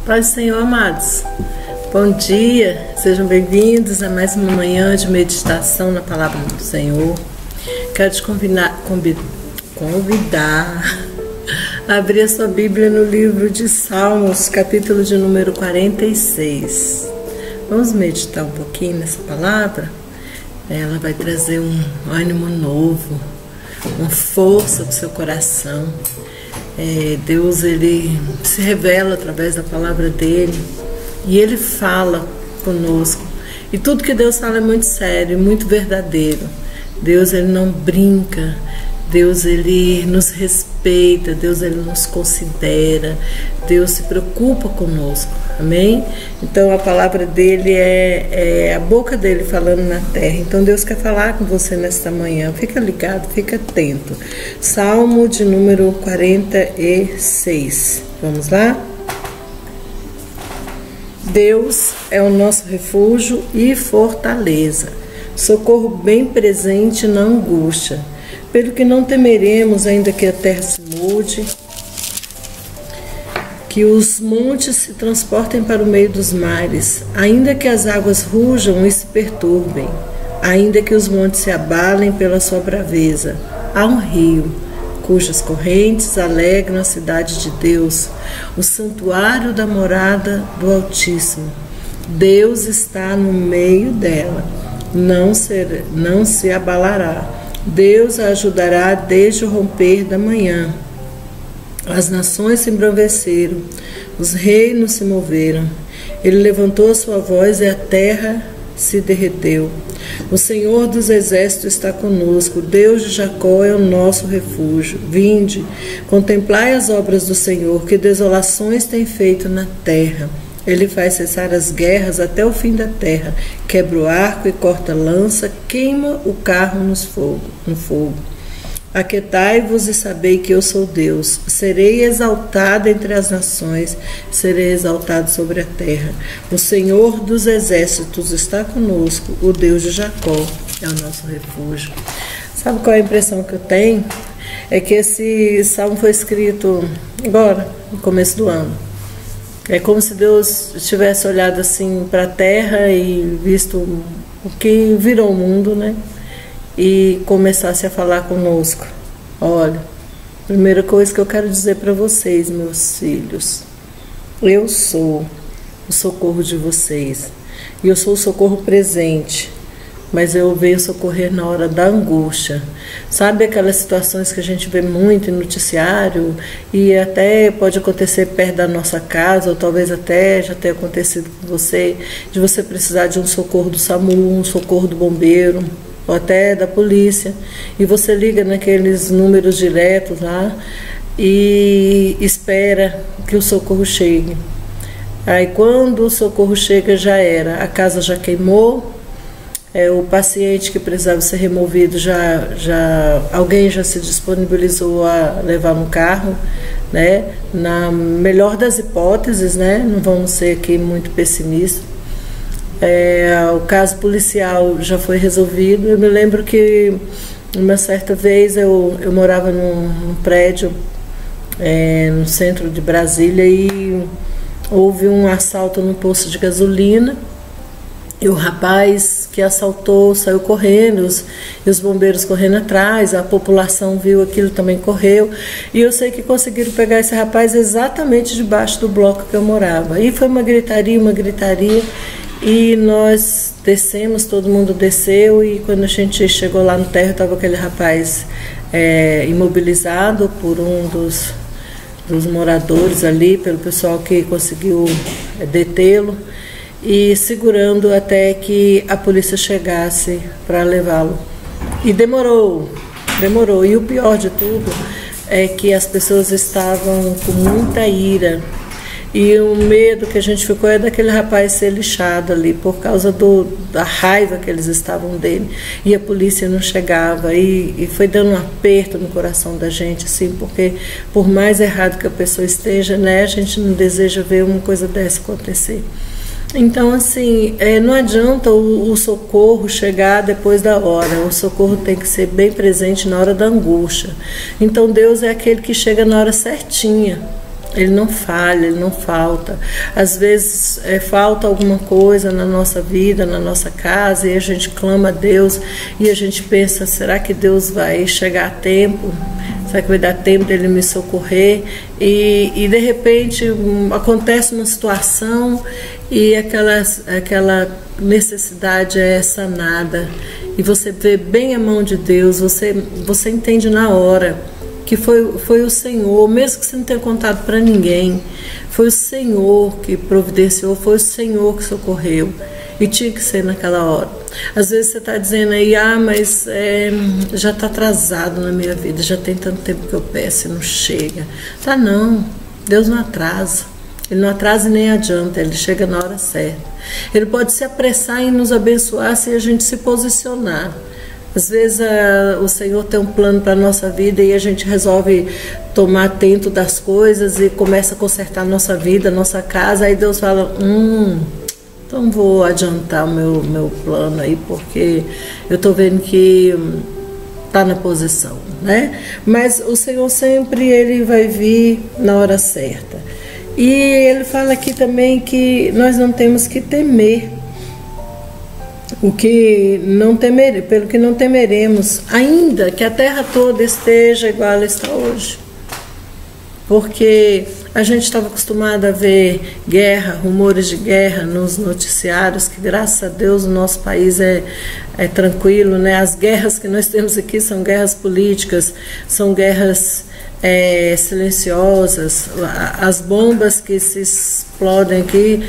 Paz do Senhor, amados. Bom dia, sejam bem-vindos a mais uma manhã de meditação na Palavra do Senhor. Quero te convidar a abrir a sua Bíblia no livro de Salmos, capítulo de número 46. Vamos meditar um pouquinho nessa palavra? Ela vai trazer um ânimo novo, uma força para o seu coração. Deus, ele se revela através da palavra dele e ele fala conosco, e tudo que Deus fala é muito sério, muito verdadeiro. Deus, ele não brinca. Deus, ele nos respeita. Deus, ele nos considera. Deus se preocupa conosco, amém? Então a palavra dele é a boca dele falando na terra. Então Deus quer falar com você nesta manhã. Fica ligado, fica atento. Salmo de número 46. Vamos lá? Deus é o nosso refúgio e fortaleza, socorro bem presente na angústia. Pelo que não temeremos, ainda que a terra se mude, que os montes se transportem para o meio dos mares, ainda que as águas rujam e se perturbem, ainda que os montes se abalem pela sua braveza. Há um rio, cujas correntes alegram a cidade de Deus, o santuário da morada do Altíssimo. Deus está no meio dela, não se abalará. Deus a ajudará desde o romper da manhã. As nações se embraveceram, os reinos se moveram. Ele levantou a sua voz e a terra se derreteu. O Senhor dos exércitos está conosco, o Deus de Jacó é o nosso refúgio. Vinde, contemplai as obras do Senhor, que desolações tem feito na terra. Ele faz cessar as guerras até o fim da terra, quebra o arco e corta a lança, queima o carro no fogo. Aquietai-vos e sabei que eu sou Deus. Serei exaltado entre as nações, serei exaltado sobre a terra. O Senhor dos exércitos está conosco, o Deus de Jacó é o nosso refúgio. Sabe qual é a impressão que eu tenho? É que esse salmo foi escrito agora, no começo do ano. É como se Deus tivesse olhado assim para a terra e visto o que virou o mundo, né? E começasse a falar conosco. Olha, primeira coisa que eu quero dizer para vocês, meus filhos, eu sou o socorro de vocês, e eu sou o socorro presente, mas eu venho socorrer na hora da angústia. Sabe aquelas situações que a gente vê muito em noticiário e até pode acontecer perto da nossa casa, ou talvez até já tenha acontecido com você, de você precisar de um socorro do SAMU, um socorro do bombeiro, ou até da polícia, e você liga naqueles números diretos lá e espera que o socorro chegue. Aí quando o socorro chega já era, a casa já queimou, o paciente que precisava ser removido, alguém já se disponibilizou a levar no carro, né? Na melhor das hipóteses, né? Não vamos ser aqui muito pessimistas. O caso policial já foi resolvido. Eu me lembro que uma certa vez eu morava num prédio no centro de Brasília e houve um assalto no posto de gasolina. E o rapaz que assaltou saiu correndo, e os bombeiros correndo atrás, a população viu aquilo, também correu. E eu sei que conseguiram pegar esse rapaz exatamente debaixo do bloco que eu morava. E foi uma gritaria, e nós descemos, todo mundo desceu, e quando a gente chegou lá no térreo, estava aquele rapaz imobilizado por um dos moradores ali, pelo pessoal que conseguiu detê-lo, e segurando até que a polícia chegasse para levá-lo. E demorou. E o pior de tudo é que as pessoas estavam com muita ira. E o medo que a gente ficou é daquele rapaz ser lixado ali, por causa da raiva que eles estavam dele. E a polícia não chegava, e foi dando um aperto no coração da gente, assim, porque por mais errado que a pessoa esteja, né, a gente não deseja ver uma coisa dessa acontecer. Então, assim, não adianta o socorro chegar depois da hora. O socorro tem que ser bem presente na hora da angústia. Então, Deus é aquele que chega na hora certinha. Ele não falha, Ele não falta. Às vezes falta alguma coisa na nossa vida, na nossa casa, e a gente clama a Deus e a gente pensa, será que Deus vai chegar a tempo? Será que vai dar tempo dele me socorrer? E de repente acontece uma situação e aquela necessidade é sanada. E você vê bem a mão de Deus, você entende na hora que foi o Senhor, mesmo que você não tenha contado para ninguém, foi o Senhor que providenciou, foi o Senhor que socorreu, e tinha que ser naquela hora. Às vezes você está dizendo aí, mas já está atrasado na minha vida, já tem tanto tempo que eu peço e não chega. Tá não, Deus não atrasa, Ele não atrasa e nem adianta, Ele chega na hora certa. Ele pode se apressar em nos abençoar se a gente se posicionar. Às vezes o Senhor tem um plano para a nossa vida e a gente resolve tomar atento das coisas e começa a consertar a nossa vida, a nossa casa. Aí Deus fala, então vou adiantar o meu plano aí, porque eu estou vendo que está na posição, né? Mas o Senhor sempre Ele vai vir na hora certa. E Ele fala aqui também que nós não temos que temer. Pelo que não temeremos, ainda que a terra toda esteja igual ela está hoje. Porque a gente estava acostumado a ver guerra, rumores de guerra nos noticiários, que graças a Deus o nosso país é tranquilo, né? As guerras que nós temos aqui são guerras políticas, são guerras silenciosas. As bombas que se explodem aqui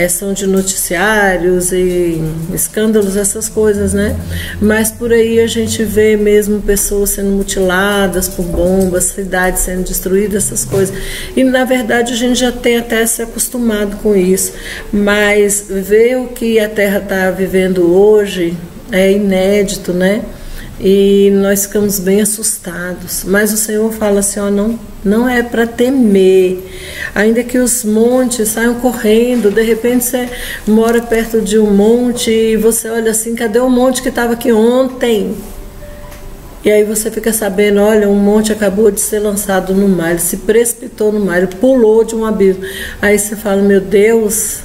são de noticiários e escândalos, essas coisas, né? Mas por aí a gente vê mesmo pessoas sendo mutiladas por bombas, cidades sendo destruídas, essas coisas. E na verdade a gente já tem até se acostumado com isso. Mas ver o que a Terra está vivendo hoje é inédito, né? E nós ficamos bem assustados, mas o Senhor fala assim, não é para temer, ainda que os montes saiam correndo. De repente você mora perto de um monte e você olha assim, cadê o monte que estava aqui ontem? E aí você fica sabendo, olha, um monte acabou de ser lançado no mar, ele se precipitou no mar, ele pulou de um abismo. Aí você fala, meu Deus,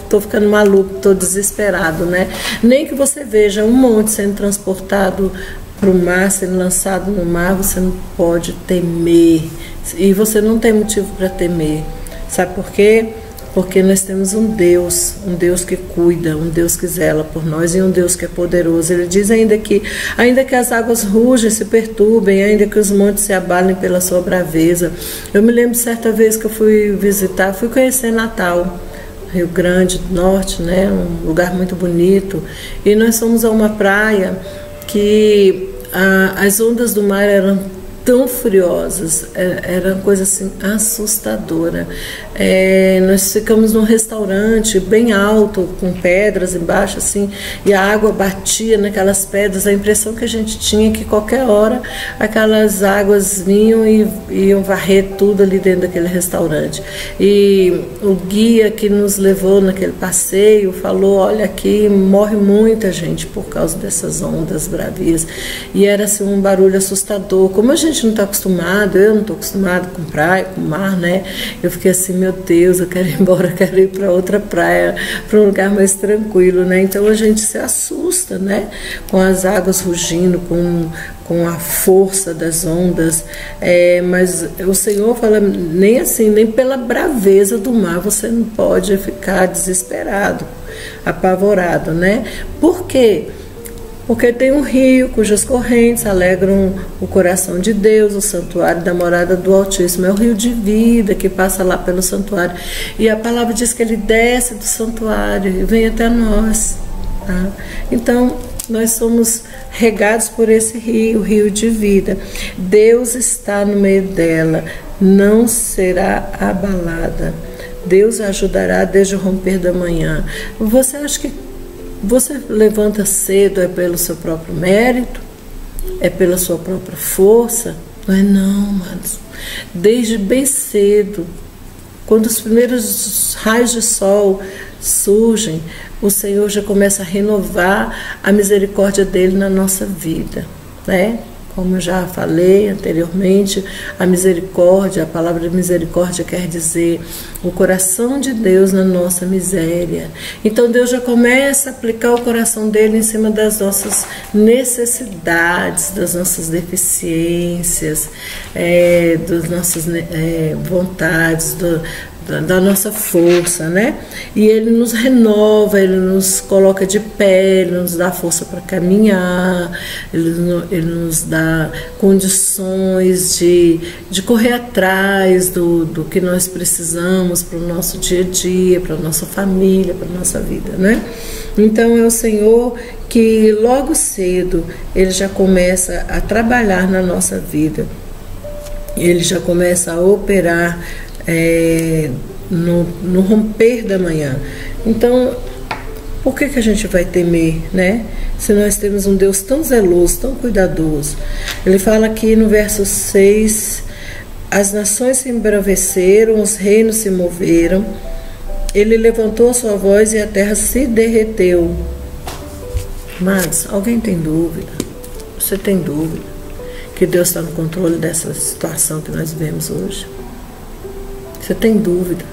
tô ficando maluco, tô desesperado, né? Nem que você veja um monte sendo transportado para o mar, sendo lançado no mar, você não pode temer. E você não tem motivo para temer. Sabe por quê? Porque nós temos um Deus que cuida, um Deus que zela por nós e um Deus que é poderoso. Ele diz ainda que as águas rugem, se perturbem, ainda que os montes se abalem pela sua braveza. Eu me lembro certa vez que eu fui conhecer Natal, Rio Grande do Norte, né? Um lugar muito bonito. E nós fomos a uma praia que as ondas do mar eram tão furiosas, era uma coisa assim assustadora. Nós ficamos num restaurante bem alto, com pedras embaixo assim, e a água batia naquelas pedras. A impressão que a gente tinha que qualquer hora aquelas águas vinham e iam varrer tudo ali dentro daquele restaurante. E o guia que nos levou naquele passeio falou, olha, aqui morre muita gente por causa dessas ondas bravias. E era assim um barulho assustador. Como a gente não está acostumado, eu não estou acostumado com praia, com mar, né? Eu fiquei assim, meu Deus, eu quero ir embora, eu quero ir para outra praia, para um lugar mais tranquilo, né? Então a gente se assusta, né? Com as águas rugindo, com a força das ondas, mas o Senhor fala, nem assim, nem pela braveza do mar você não pode ficar desesperado, apavorado, né? Por quê? Porque tem um rio cujas correntes alegram o coração de Deus, o santuário da morada do Altíssimo. É o rio de vida que passa lá pelo santuário. E a palavra diz que ele desce do santuário e vem até nós. Tá? Então, nós somos regados por esse rio, o rio de vida. Deus está no meio dela, não será abalada. Deus a ajudará desde o romper da manhã. Você acha que você levanta cedo pelo seu próprio mérito? Pela sua própria força? Não é não, amados. Desde bem cedo, quando os primeiros raios de sol surgem, o Senhor já começa a renovar a misericórdia dele na nossa vida, né? como eu já falei anteriormente, a misericórdia, a palavra misericórdia quer dizer o coração de Deus na nossa miséria. Então Deus já começa a aplicar o coração dele em cima das nossas necessidades, das nossas deficiências, das nossas vontades, da nossa força, né? E ele nos renova, ele nos coloca de pé, ele nos dá força para caminhar, ele nos dá condições de correr atrás do que nós precisamos para o nosso dia a dia, para a nossa família, para a nossa vida, né? Então é o Senhor que logo cedo ele já começa a trabalhar na nossa vida, ele já começa a operar no romper da manhã. Então, por que a gente vai temer, né? Se nós temos um Deus tão zeloso, tão cuidadoso. Ele fala aqui no verso 6, as nações se embraveceram, os reinos se moveram, ele levantou a sua voz e a terra se derreteu. Mas, alguém tem dúvida? Você tem dúvida que Deus está no controle dessa situação que nós vivemos hoje? Você tem dúvida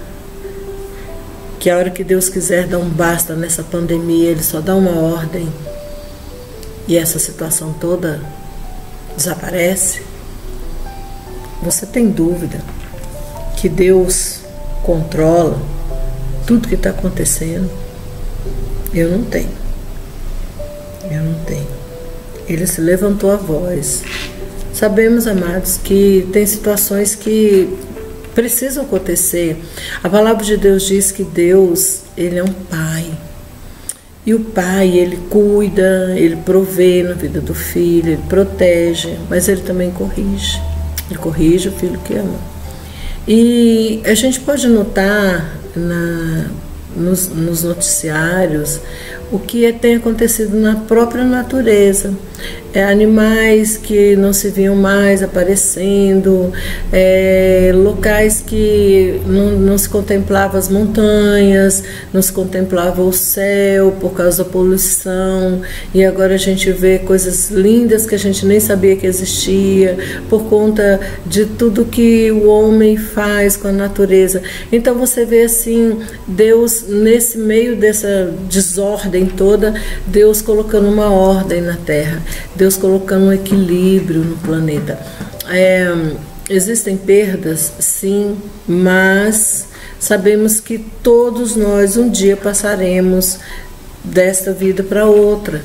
que a hora que Deus quiser dar um basta nessa pandemia, Ele só dá uma ordem e essa situação toda desaparece? Você tem dúvida que Deus controla tudo que está acontecendo? Eu não tenho. Eu não tenho. Ele se levantou a voz. Sabemos, amados, que tem situações que precisam acontecer. A palavra de Deus diz que Deus, Ele é um Pai. E o Pai, Ele cuida, Ele provê na vida do filho, Ele protege, mas Ele também corrige. Ele corrige o filho que ama. E a gente pode notar nos noticiários o que tem acontecido na própria natureza. Animais que não se viam mais aparecendo, locais que não se contemplava as montanhas, não se contemplava o céu por causa da poluição, e agora a gente vê coisas lindas que a gente nem sabia que existia, por conta de tudo que o homem faz com a natureza. Então você vê assim, Deus nesse meio dessa desordem toda, Deus colocando uma ordem na terra, Deus colocando um equilíbrio no planeta. Existem perdas, sim, mas sabemos que todos nós um dia passaremos desta vida para outra,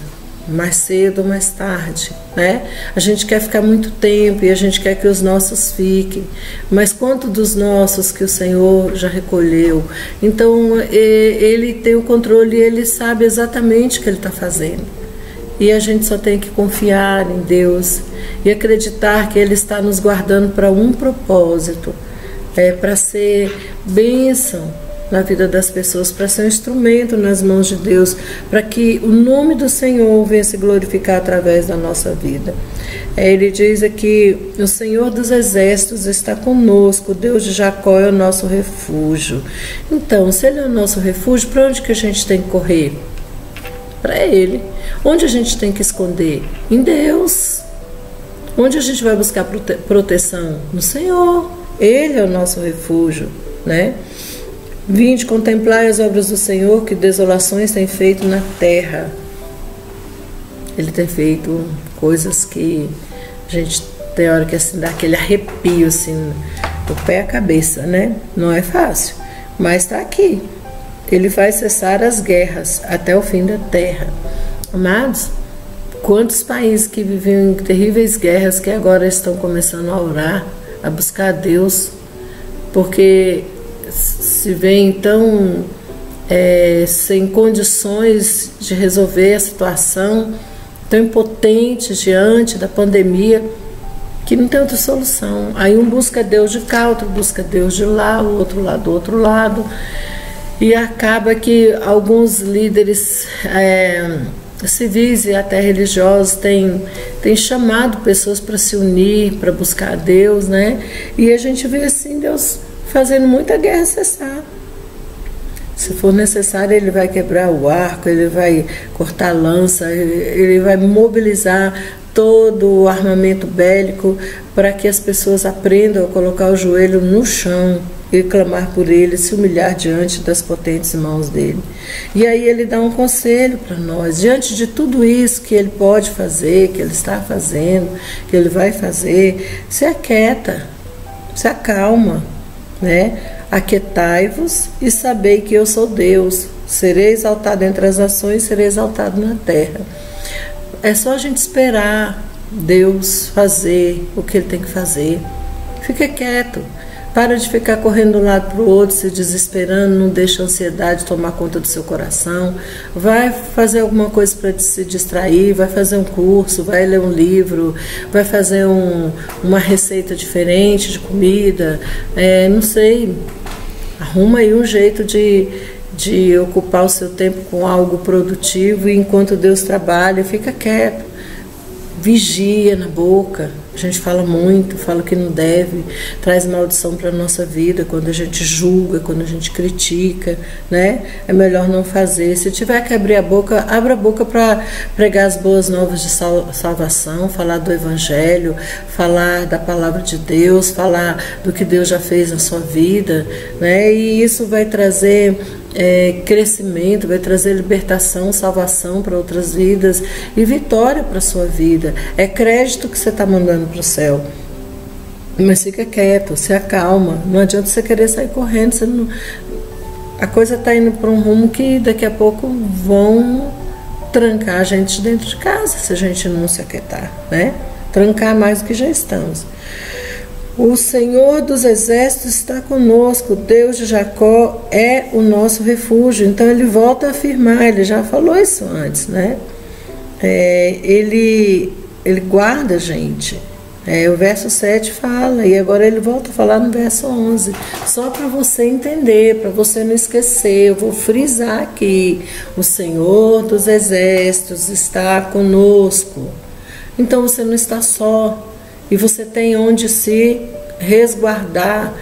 mais cedo ou mais tarde, né? A gente quer ficar muito tempo e a gente quer que os nossos fiquem, mas quanto dos nossos que o Senhor já recolheu? Então Ele tem o controle e Ele sabe exatamente o que Ele está fazendo. E a gente só tem que confiar em Deus e acreditar que Ele está nos guardando para um propósito, para ser bênção na vida das pessoas, para ser um instrumento nas mãos de Deus, para que o nome do Senhor venha se glorificar através da nossa vida. Ele diz aqui, o Senhor dos Exércitos está conosco, o Deus de Jacó é o nosso refúgio. Então, se Ele é o nosso refúgio, para onde que a gente tem que correr? Para Ele. Onde a gente tem que esconder? Em Deus. Onde a gente vai buscar proteção? No Senhor. Ele é o nosso refúgio, né? Vinde contemplai as obras do Senhor, que desolações tem feito na terra. Ele tem feito coisas que a gente tem hora que assim, dá aquele arrepio assim, do pé à cabeça, né? Não é fácil, mas está aqui. Ele vai cessar as guerras até o fim da terra. Amados, quantos países que viviam em terríveis guerras que agora estão começando a orar, a buscar a Deus, porque se veem então sem condições de resolver a situação, tão impotentes diante da pandemia, que não tem outra solução. Aí um busca Deus de cá, outro busca Deus de lá, o outro lá do outro lado, e acaba que alguns líderes civis e até religiosos têm chamado pessoas para se unir, para buscar a Deus, né? E a gente vê assim Deus fazendo muita guerra cessar. Se for necessário, Ele vai quebrar o arco, Ele vai cortar a lança, Ele vai mobilizar todo o armamento bélico para que as pessoas aprendam a colocar o joelho no chão e clamar por ele, se humilhar diante das potentes mãos dele. E aí ele dá um conselho para nós, diante de tudo isso que ele pode fazer, que ele está fazendo, que ele vai fazer, se aquieta, se acalma, né? Aquietai-vos e sabei que eu sou Deus, serei exaltado entre as nações, serei exaltado na terra. É só a gente esperar Deus fazer o que ele tem que fazer. Fica quieto. Para de ficar correndo de um lado para o outro, se desesperando, não deixa a ansiedade tomar conta do seu coração. Vai fazer alguma coisa para se distrair, vai fazer um curso, vai ler um livro, vai fazer uma receita diferente de comida, não sei. Arruma aí um jeito de ocupar o seu tempo com algo produtivo e enquanto Deus trabalha, fica quieto. Vigia na boca. A gente fala muito, fala que não deve, traz maldição para a nossa vida quando a gente julga, quando a gente critica, né? É melhor não fazer. Se tiver que abrir a boca, abra a boca para pregar as boas novas de salvação, falar do Evangelho, falar da palavra de Deus, falar do que Deus já fez na sua vida, né? E isso vai trazer crescimento, vai trazer libertação, salvação para outras vidas e vitória para a sua vida. É crédito que você está mandando para o céu. Mas fica quieto, se acalma. Não adianta você querer sair correndo. A coisa está indo para um rumo que daqui a pouco vão trancar a gente dentro de casa se a gente não se aquietar, né? Trancar mais do que já estamos. O Senhor dos Exércitos está conosco, Deus de Jacó é o nosso refúgio. Então ele volta a afirmar, ele já falou isso antes, né? Ele guarda a gente. O verso 7 fala, e agora ele volta a falar no verso 11. Só para você entender, para você não esquecer, eu vou frisar aqui: o Senhor dos Exércitos está conosco. Então você não está só. E você tem onde se resguardar.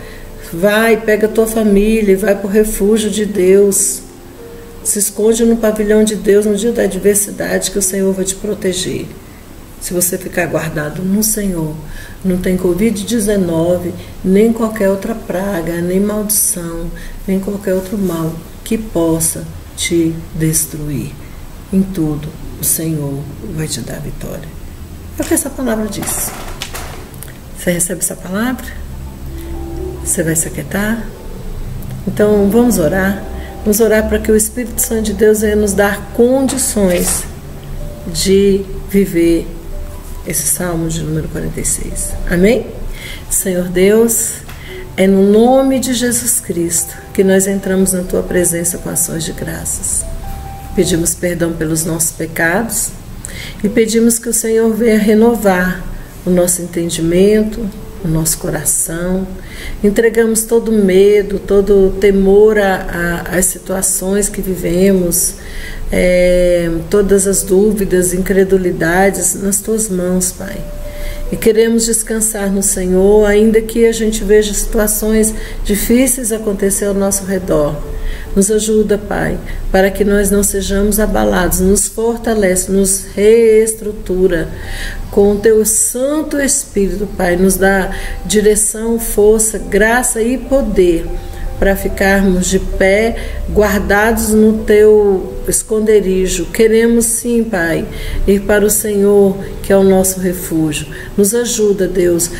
Vai, pega a tua família e vai para o refúgio de Deus. Se esconde no pavilhão de Deus no dia da adversidade, que o Senhor vai te proteger. Se você ficar guardado no Senhor, não tem Covid-19, nem qualquer outra praga, nem maldição, nem qualquer outro mal que possa te destruir. Em tudo, o Senhor vai te dar vitória. É o que essa palavra diz. Você recebe essa palavra? Você vai se aquietar? Então vamos orar. Vamos orar para que o Espírito Santo de Deus venha nos dar condições de viver esse Salmo de número 46. Amém? Senhor Deus, é no nome de Jesus Cristo que nós entramos na Tua presença com ações de graças. Pedimos perdão pelos nossos pecados e pedimos que o Senhor venha renovar o nosso entendimento, o nosso coração. Entregamos todo medo, todo temor às situações que vivemos, todas as dúvidas, incredulidades nas Tuas mãos, Pai. E queremos descansar no Senhor, ainda que a gente veja situações difíceis acontecer ao nosso redor. Nos ajuda, Pai, para que nós não sejamos abalados, nos fortalece, nos reestrutura com o Teu Santo Espírito, Pai, nos dá direção, força, graça e poder para ficarmos de pé, guardados no Teu esconderijo. Queremos sim, Pai, ir para o Senhor, que é o nosso refúgio. Nos ajuda, Deus,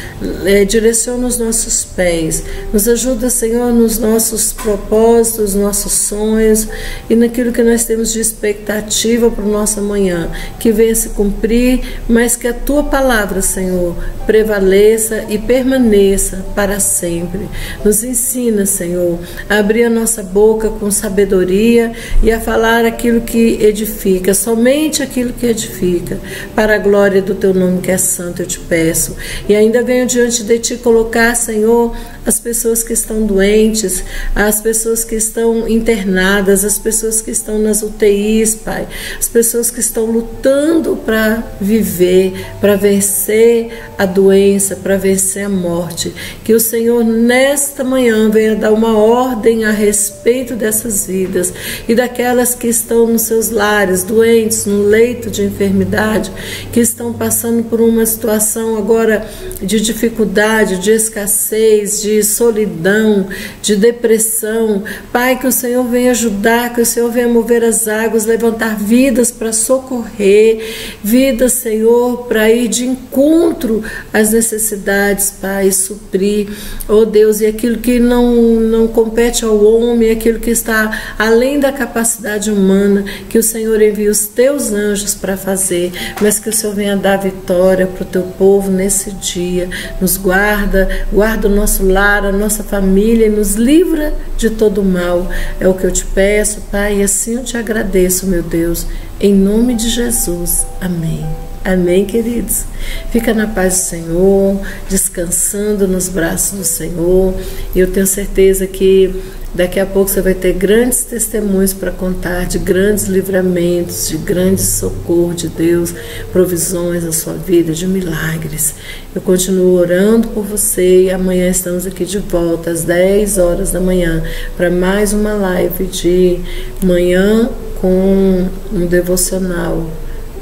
direciona os nossos pés, nos ajuda, Senhor, nos nossos propósitos, nossos sonhos e naquilo que nós temos de expectativa para o nosso amanhã, que venha se cumprir, mas que a Tua palavra, Senhor, prevaleça e permaneça para sempre. Nos ensina, Senhor, a abrir a nossa boca com sabedoria e a falar aquilo que edifica, somente aquilo que edifica, para a glória do Teu nome que é santo, eu te peço. E ainda venho diante de Ti colocar, Senhor, as pessoas que estão doentes, as pessoas que estão internadas, as pessoas que estão nas UTIs, Pai, as pessoas que estão lutando para viver, para vencer a doença, para vencer a morte. Que o Senhor nesta manhã venha dar uma ordem a respeito dessas vidas e daquelas que estão nos seus lares, doentes, no leito de enfermidade, que estão passando por uma situação agora de dificuldade, de escassez, de solidão, de depressão. Pai, que o Senhor venha ajudar, que o Senhor venha mover as águas, levantar vidas para socorrer, vidas, Senhor, para ir de encontro às necessidades, Pai, suprir, oh Deus, e aquilo que não compete ao homem, aquilo que está além da capacidade humana, que o Senhor envie os teus anjos para fazer, mas que o Senhor venha dar vitória para o teu povo nesse dia, nos guarda o nosso lar, a nossa família, e nos livra de todo mal. É o que eu te peço, Pai, e assim eu te agradeço, meu Deus, em nome de Jesus. Amém. Amém, queridos? Fica na paz do Senhor, descansando nos braços do Senhor. Eu tenho certeza que daqui a pouco você vai ter grandes testemunhos para contar, de grandes livramentos, de grandes socorro de Deus, provisões na sua vida, de milagres. Eu continuo orando por você e amanhã estamos aqui de volta às 10 horas da manhã para mais uma live de manhã com um devocional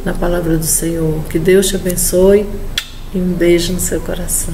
na palavra do Senhor. Que Deus te abençoe e um beijo no seu coração.